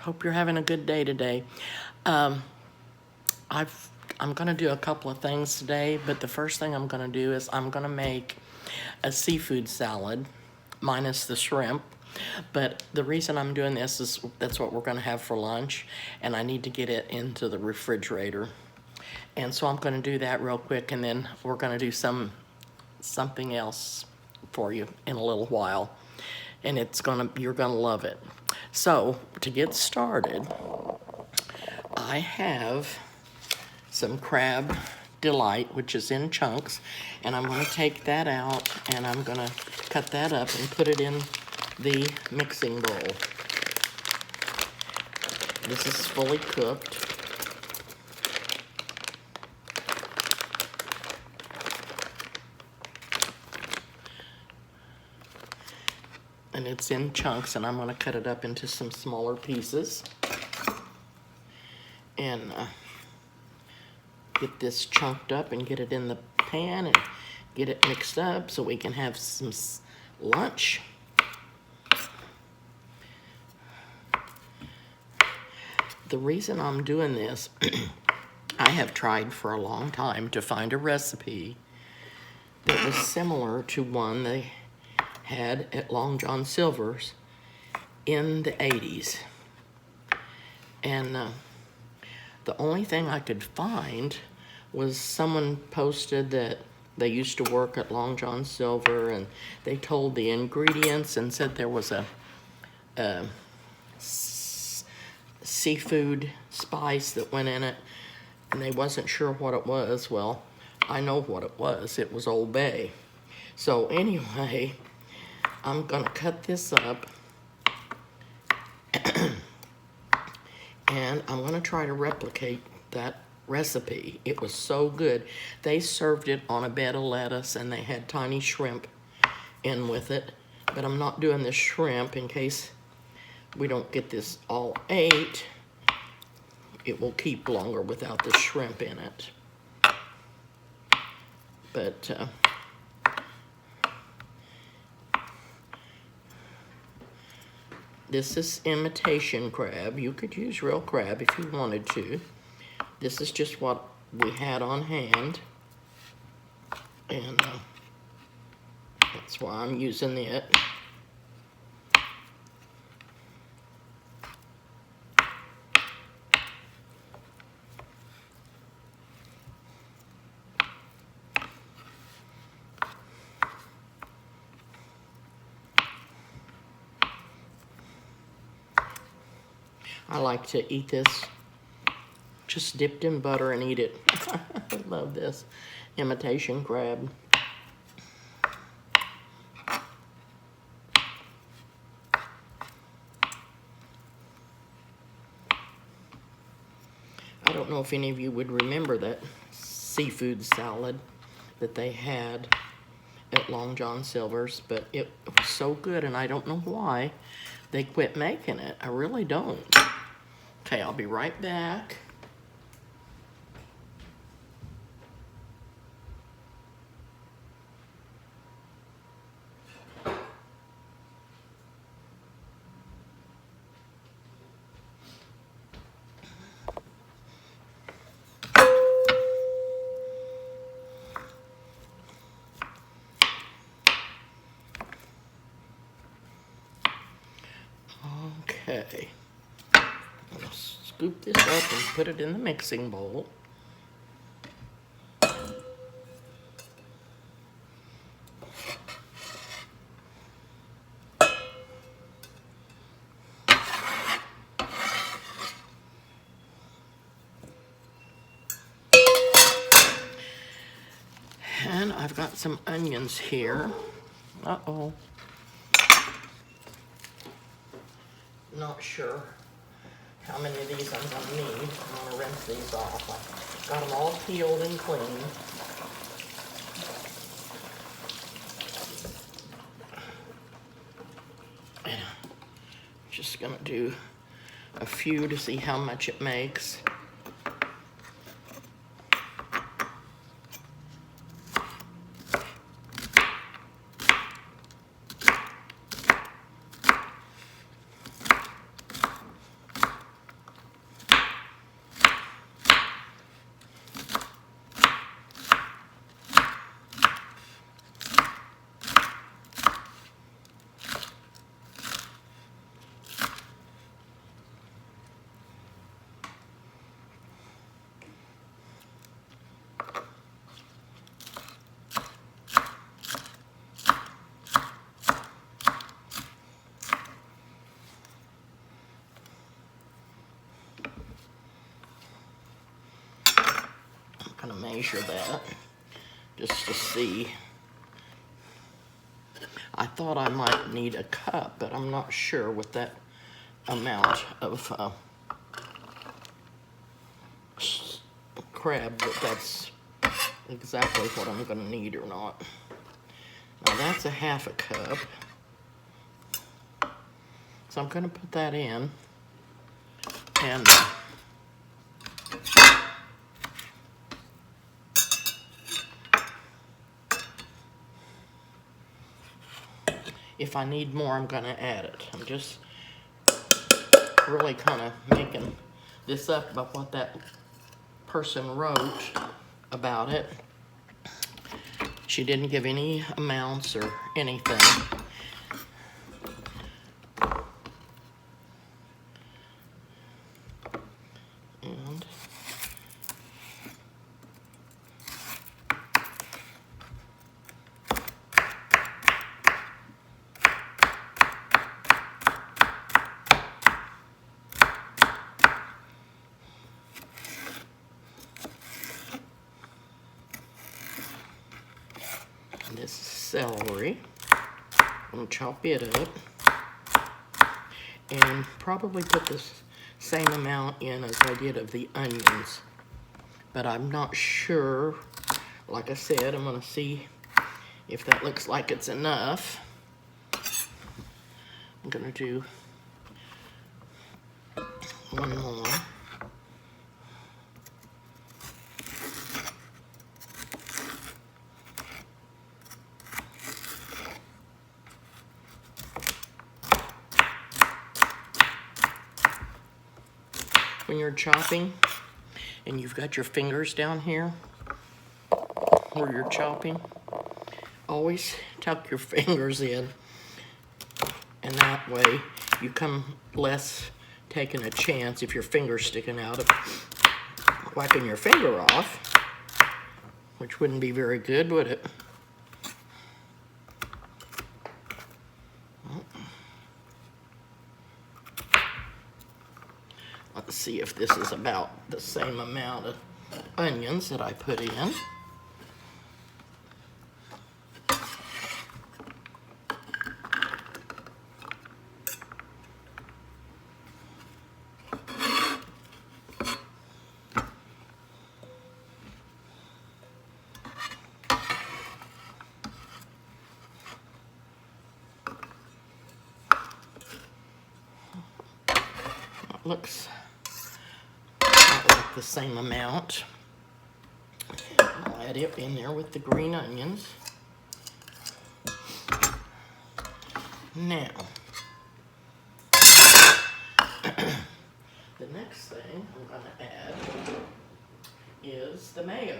Hope you're having a good day today. Um, I'm gonna do a couple of things today, but the first thing I'm gonna do is I'm gonna make a seafood salad, minus the shrimp. But the reason I'm doing this is that's what we're gonna have for lunch, and I need to get it into the refrigerator. And so I'm gonna do that real quick, and then we're gonna do something else for you in a little while, and you're gonna love it. So to get started, I have some crab delight, which is in chunks, and I'm going to take that out and I'm going to cut that up and put it in the mixing bowl. This is fully cooked. And it's in chunks, and I'm going to cut it up into some smaller pieces. And get this chunked up and get it in the pan and get it mixed up so we can have some lunch. The reason I'm doing this, I have tried for a long time to find a recipe that was similar to one they had at Long John Silver's in the 80s. And the only thing I could find was someone posted that they used to work at Long John Silver, and they told the ingredients and said there was a seafood spice that went in it, and they wasn't sure what it was. Well, I know what it was. It was Old Bay. So anyway, I'm gonna cut this up and I'm gonna try to replicate that recipe. It was so good. They served it on a bed of lettuce, and they had tiny shrimp in with it, but I'm not doing the shrimp in case we don't get this all ate. It will keep longer without the shrimp in it. But this is imitation crab. You could use real crab if you wanted to. This is just what we had on hand, and that's why I'm using it. I like to eat this just dipped in butter and eat it. I love this imitation crab. I don't know if any of you would remember that seafood salad that they had at Long John Silver's, but it was so good, and I don't know why they quit making it. I really don't. Okay, I'll be right back. Okay, I'm gonna scoop this up and put it in the mixing bowl. And I've got some onions here. Uh-oh. Not sure how many of these I'm gonna need. I'm gonna rinse these off. I've got them all peeled and clean. And I'm just gonna do a few to see how much it makes. gonna measure that just to see. I thought I might need a cup, but I'm not sure with that amount of crab that's exactly what I'm gonna need or not. Now that's a half a cup. So I'm gonna put that in, and if I need more, I'm gonna add it. I'm just really kind of making this up about what that person wrote about it. She didn't give any amounts or anything. And this is celery. I'm gonna chop it up and probably put this same amount in as I did of the onions. But I'm not sure. Like I said, I'm gonna see if that looks like it's enough. I'm gonna do one more. When you're chopping and you've got your fingers down here where you're chopping, always tuck your fingers in, and that way you come less taking a chance if your finger's sticking out of whacking your finger off, which wouldn't be very good, would it? Let's see if this is about the same amount of onions that I put in. Looks like the same amount. I'll add it in there with the green onions. Now, the next thing I'm going to add is the mayo.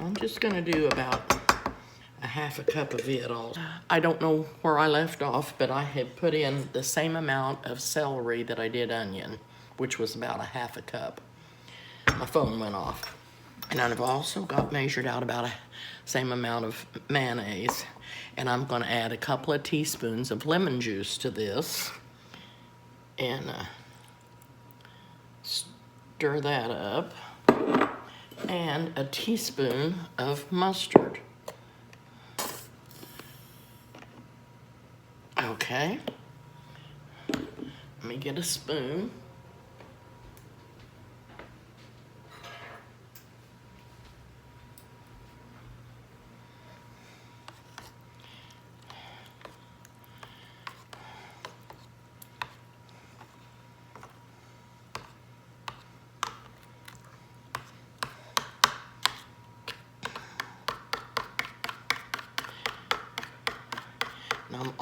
I'm just going to do about a half a cup of it all. I don't know where I left off, but I had put in the same amount of celery that I did onion, which was about a half a cup. My phone went off. And I've also got measured out about the same amount of mayonnaise. And I'm going to add a couple of teaspoons of lemon juice to this. And stir that up. And a teaspoon of mustard. Okay. Let me get a spoon. Now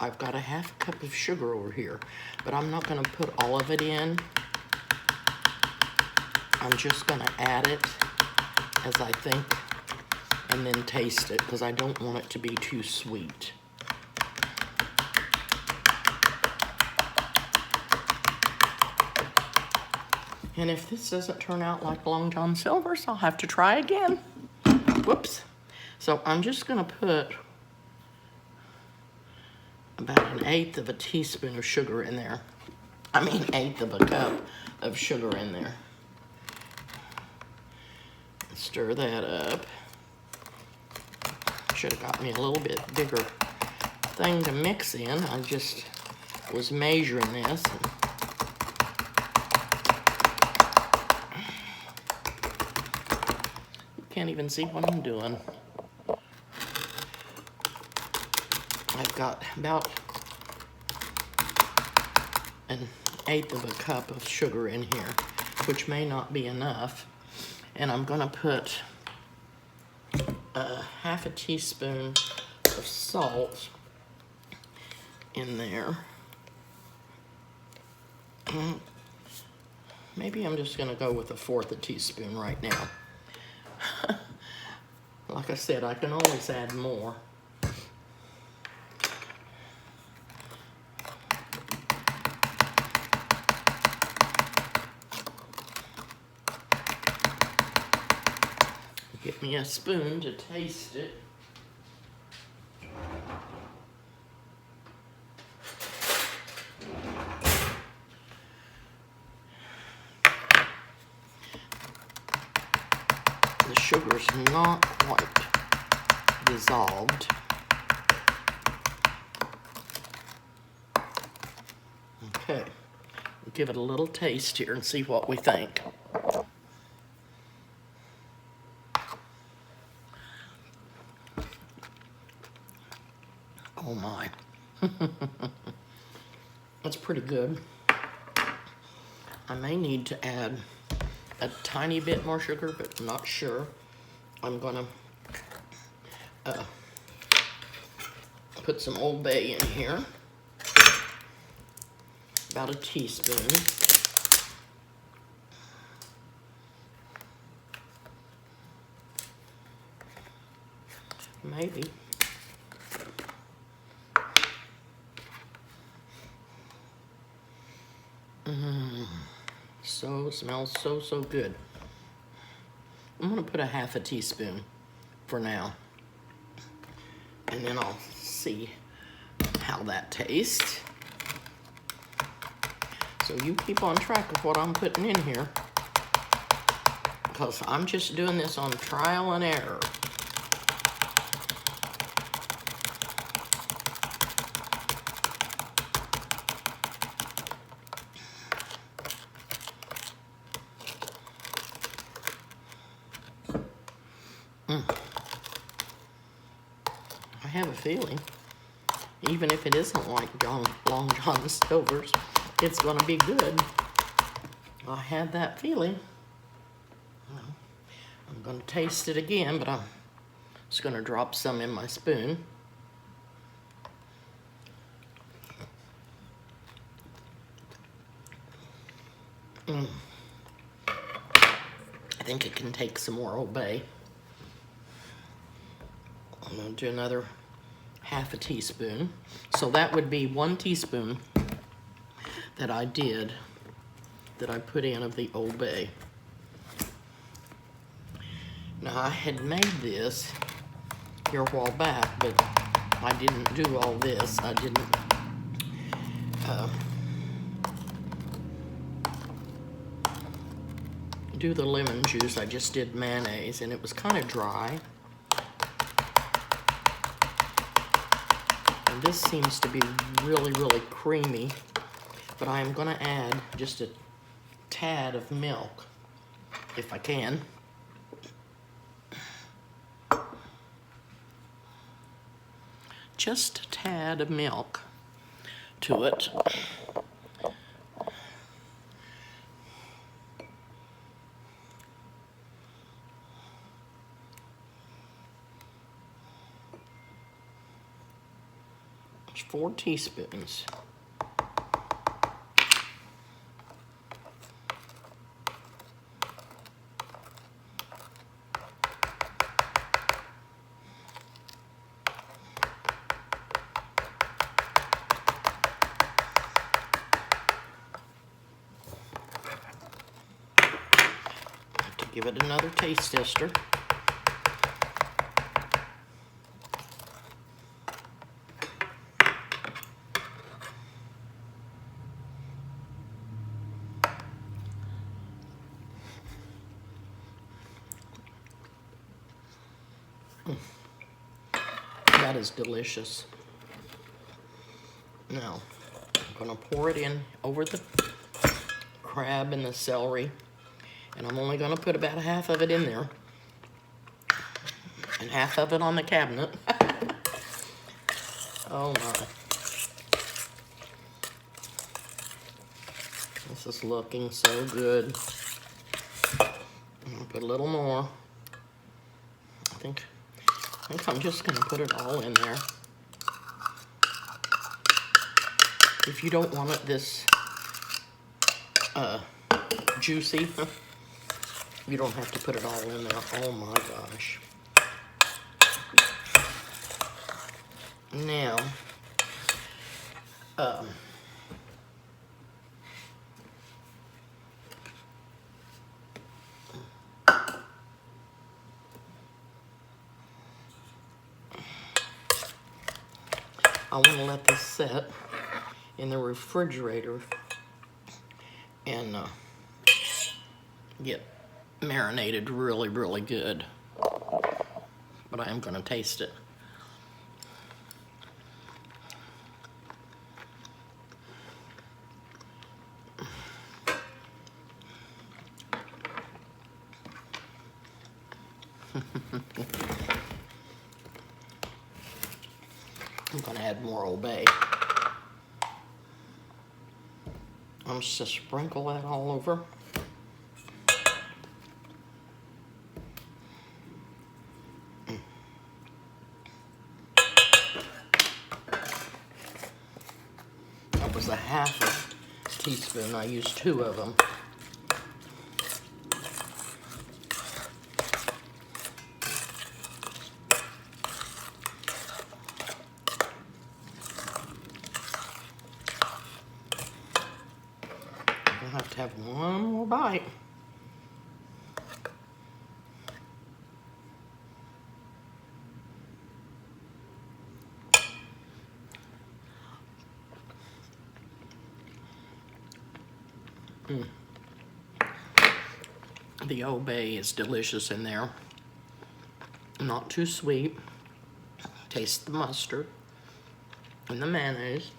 I've got a half cup of sugar over here, but I'm not going to put all of it in. I'm just going to add it as I think and then taste it because I don't want it to be too sweet. And if this doesn't turn out like Long John Silver's, I'll have to try again. Whoops. So I'm just gonna put about 1/8 of a teaspoon of sugar in there. I mean 1/8 of a cup of sugar in there. Stir that up. Should have got me a little bit bigger thing to mix in. I just was measuring this. You can't even see what I'm doing. I've got about 1/8 of a cup of sugar in here, which may not be enough. And I'm gonna put 1/2 teaspoon of salt in there. Maybe I'm just gonna go with 1/4 teaspoon right now. Like I said, I can always add more. Get me a spoon to taste it. The sugar's not quite dissolved. Okay, we'll give it a little taste here and see what we think. Oh my. That's pretty good. I may need to add a tiny bit more sugar, but I'm not sure. I'm gonna put some Old Bay in here. About a teaspoon. Maybe. So smells so good. I'm gonna put 1/2 teaspoon for now, and then I'll see how that tastes. So you keep on track of what I'm putting in here, because I'm just doing this on trial and error. I have a feeling, even if it isn't like Long John Silver's, it's going to be good. I had that feeling. I'm going to taste it again, but I'm just going to drop some in my spoon. I think it can take some more Old Bay. I'm going to do another 1/2 teaspoon. So that would be 1 teaspoon that I put in of the Old Bay. Now I had made this here a while back, but I didn't do all this. I didn't do the lemon juice. I just did mayonnaise, and it was kind of dry. And this seems to be really creamy, but I am going to add just a tad of milk, if I can. Just a tad of milk to it. It's 4 teaspoons. Give it another taste tester. That is delicious. Now, I'm gonna pour it in over the crab and the celery, and I'm only gonna put about half of it in there, and half of it on the cabinet. Oh my. This is looking so good. I'm gonna put a little more. I think I'm just gonna put it all in there. If you don't want it this juicy, you don't have to put it all in there. Oh my gosh. Now, I want to let this set in the refrigerator and get marinated really, really good. But I am going to taste it. I'm going to add more Old Bay. I'm just going to sprinkle that all over. That was a half a teaspoon. I used 2 of them. I have to have one more bite. The Old Bay is delicious in there. Not too sweet. Taste the mustard and the mayonnaise,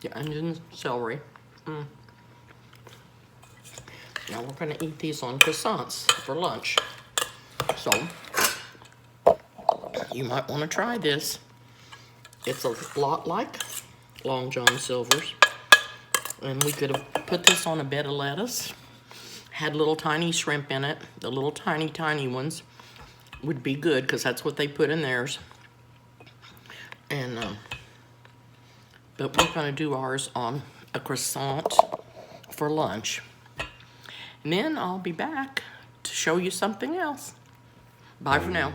the onion and celery. Now we're going to eat these on croissants for lunch. So, you might want to try this. It's a lot like Long John Silver's. And we could have put this on a bed of lettuce. Had little tiny shrimp in it. The little tiny ones would be good because that's what they put in theirs. And, but we're going to do ours on a croissant for lunch. And then I'll be back to show you something else. Bye for now.